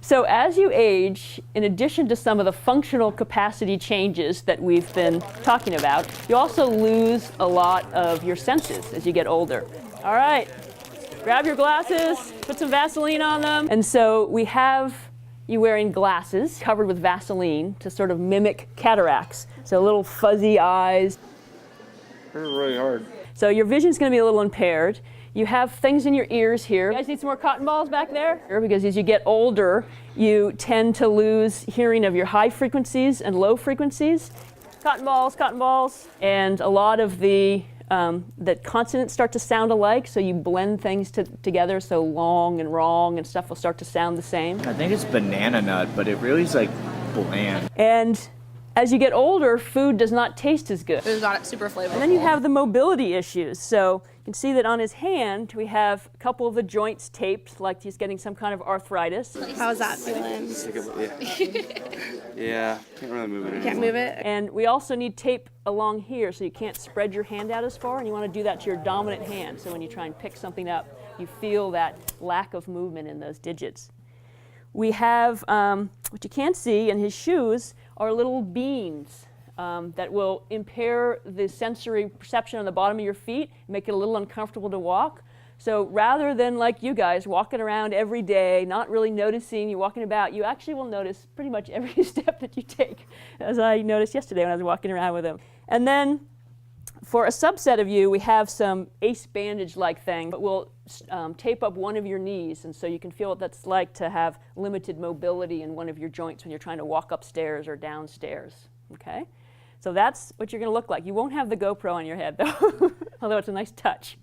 So as you age, in addition to some of the functional capacity changes that we've been talking about, you also lose a lot of your senses as you get older. All right, grab your glasses, put some Vaseline on them. And so we have you wearing glasses covered with Vaseline to sort of mimic cataracts. So little fuzzy eyes. Hurt really hard. So your vision's going to be a little impaired. You have things in your ears here. You guys need some more cotton balls back there? Because as you get older, you tend to lose hearing of your high frequencies and low frequencies. Cotton balls. And a lot of the consonants start to sound alike, so you blend things together, so long and wrong and stuff will start to sound the same. I think it's banana nut, but it really is like bland. And as you get older, food does not taste as good. It's not super flavorful. And then you have the mobility issues. So you can see that on his hand, we have a couple of the joints taped, like he's getting some kind of arthritis. How's that feeling? Yeah, can't really move it anymore. Can't move it? And we also need tape along here, so you can't spread your hand out as far, and you want to do that to your dominant hand. So when you try and pick something up, you feel that lack of movement in those digits. We have, what you can't see in his shoes are little beans that will impair the sensory perception on the bottom of your feet, make it a little uncomfortable to walk. So rather than like you guys walking around every day, not really noticing you're walking about, you actually will notice pretty much every step that you take, as I noticed yesterday when I was walking around with him. And then for a subset of you, we have some ace bandage-like thing, but we'll tape up one of your knees, and so you can feel what that's like to have limited mobility in one of your joints when you're trying to walk upstairs or downstairs, okay? So that's what you're going to look like. You won't have the GoPro on your head, though, although it's a nice touch.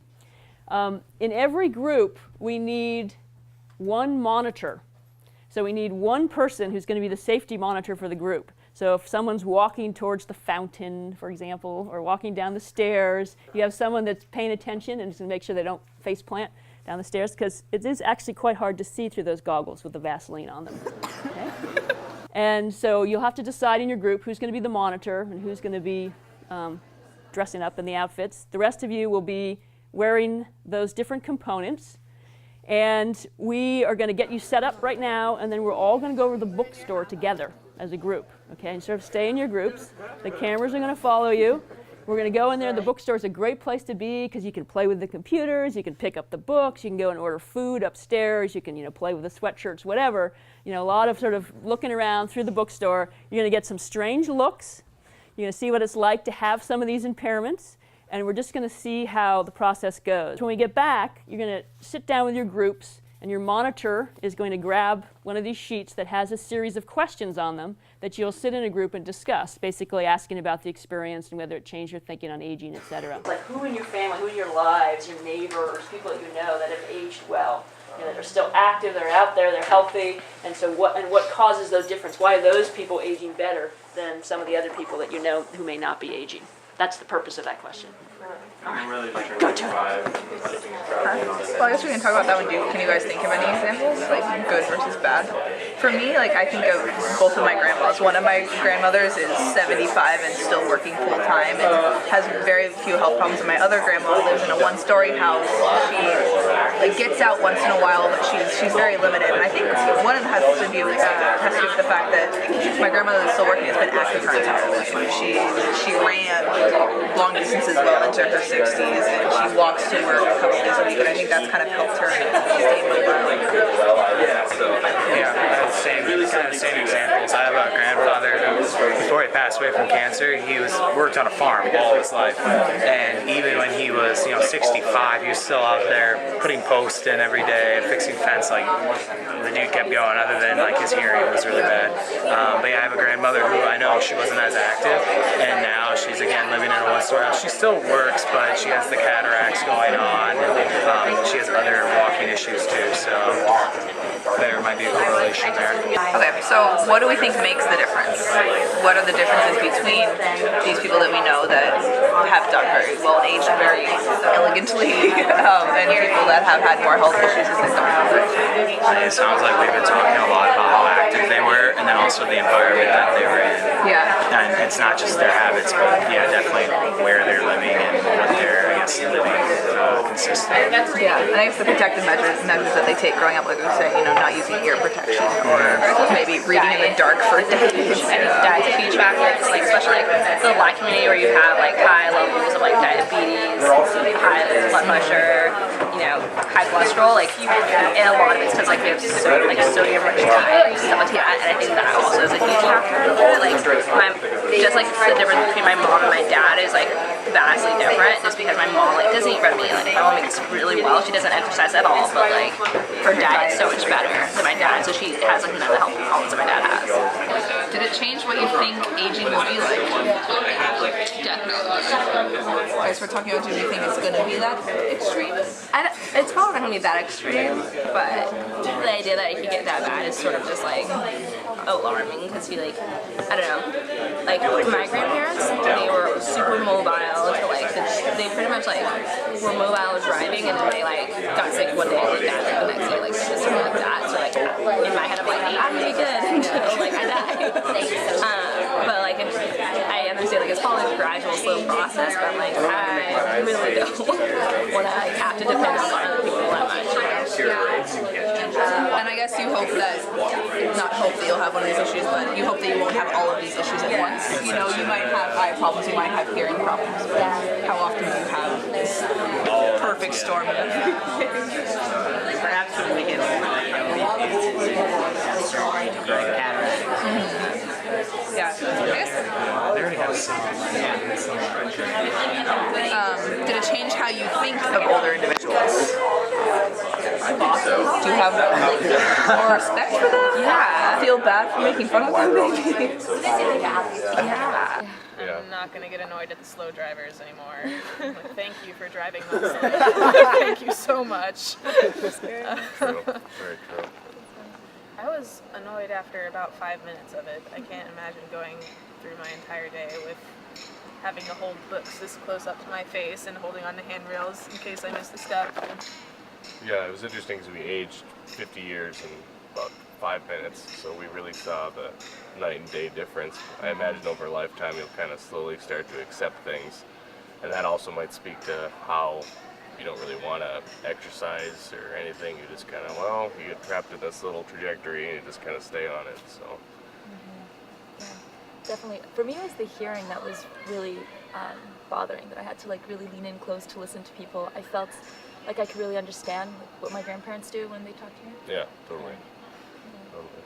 In every group, we need one monitor. So we need one person who's going to be the safety monitor for the group. So if someone's walking towards the fountain, for example, or walking down the stairs, you have someone that's paying attention and just going to make sure they don't face plant down the stairs, because it is actually quite hard to see through those goggles with the Vaseline on them. Okay? And so you'll have to decide in your group who's going to be the monitor and who's going to be dressing up in the outfits. The rest of you will be wearing those different components. And we are going to get you set up right now, and then we're all going to go over to the bookstore together as a group. Okay, and sort of stay in your groups. The cameras are going to follow you. We're going to go in there. The bookstore is a great place to be because you can play with the computers, you can pick up the books, you can go and order food upstairs, you can play with the sweatshirts, whatever. A lot of sort of looking around through the bookstore. You're going to get some strange looks. You're going to see what it's like to have some of these impairments. And we're just going to see how the process goes. When we get back, you're going to sit down with your groups, and your monitor is going to grab one of these sheets that has a series of questions on them that you'll sit in a group and discuss, basically asking about the experience and whether it changed your thinking on aging, etc. Like who in your family, who in your lives, your neighbors, people that you know that have aged well, that are still active, they're out there, they're healthy, and so what causes those differences? Why are those people aging better than some of the other people that you know who may not be aging? That's the purpose of that question. I'm really Go to it. Well, I guess we can talk about that one. Can you guys think of any examples, like good versus bad? For me, I think of both of my grandmas. One of my grandmothers is 75 and still working full time and has very few health problems. And my other grandma lives in a one-story house. She gets out once in a while, but she's very limited. And I think one of them has to do with the fact that my grandmother is still working. Has been active her entire life. She ran long distances well into her 60s, and she walks to work a couple days a week, and I think that's kind of helped her stay mobile. Yeah, I have the same examples. I have a grandfather who, before he passed away from cancer, he worked on a farm all his life, and even when he was 65, he was still out there putting posts in every day and fixing fence. The dude kept going, other than his hearing was really bad. But yeah, I have a grandmother who I know she wasn't as active, and now she's again living in a one-story house. She still works, but she has the cataracts going on, and she has other walking issues too, so there might be a correlation there. Okay, so what do we think makes the difference? What are the differences between these people that we know that have done very well, aged very elegantly, and people that have had more health issues as they've gone older? It sounds like we've been talking a lot about how active they were, and then also the environment that they were in. Yeah. And it's not just their habits, but yeah, definitely where they're living and what their consistently consistent. Yeah, and I guess the protective measures that they take growing up, like we say, not using ear protection or maybe reading in the dark for days. I think diet's a huge factor, like, especially like the Black community where you have like high levels of like diabetes, high blood pressure, high cholesterol. Like, and a lot of it's because like we have sodium-rich diet and stuff like that. And I think that also is a huge factor. Like, just like the difference between my mom and my dad is like vastly different. Just because my mom like doesn't eat red meat. Like, my mom eats really well. She doesn't exercise at all, but like her diet's so much better than my dad. So she has like none of the health problems that my dad has. Did it change what you think aging will be like? Definitely. Guys, we're talking about, do you think it's going to be that extreme? It's probably not gonna be that extreme, but the idea that it could get that bad is sort of just like alarming because I don't know, like my grandparents, they were super mobile. So like they pretty much like were mobile driving, and then they like got sick one day and they died like the next day, like something like that. So like in my head, I'm like, I'm gonna be good until like I die. But like I understand like it's probably a gradual, slow process, but like I really don't want to like have to depend on other people that much. And I guess you hope that, not hope that you'll have one of these issues, but you hope that you won't have all of these issues at once. You might have eye problems, you might have hearing problems, but how often do you have this perfect storm of Perhaps when we get older, Yeah, I guess. They already have some. Did it change how you think of older individuals? I think so. Do you have more respect for them? Yeah. Feel bad for making fun of them, maybe? Yeah. I'm not going to get annoyed at the slow drivers anymore. Like, thank you for driving those slow. Thank you so much. True. Very true. I was annoyed after about 5 minutes of it. I can't imagine going through my entire day with having to hold books this close up to my face and holding on to handrails in case I missed a step. Yeah, it was interesting because we aged 50 years in about 5 minutes, so we really saw the night and day difference. I imagine over a lifetime you'll kind of slowly start to accept things, and that also might speak to how you don't really want to exercise or anything. You just kind of, you get trapped in this little trajectory and you just kind of stay on it. So. Yeah, definitely. For me, it was the hearing that was really bothering, that I had to like really lean in close to listen to people. I felt like I could really understand what my grandparents do when they talk to me. Yeah, totally. Totally.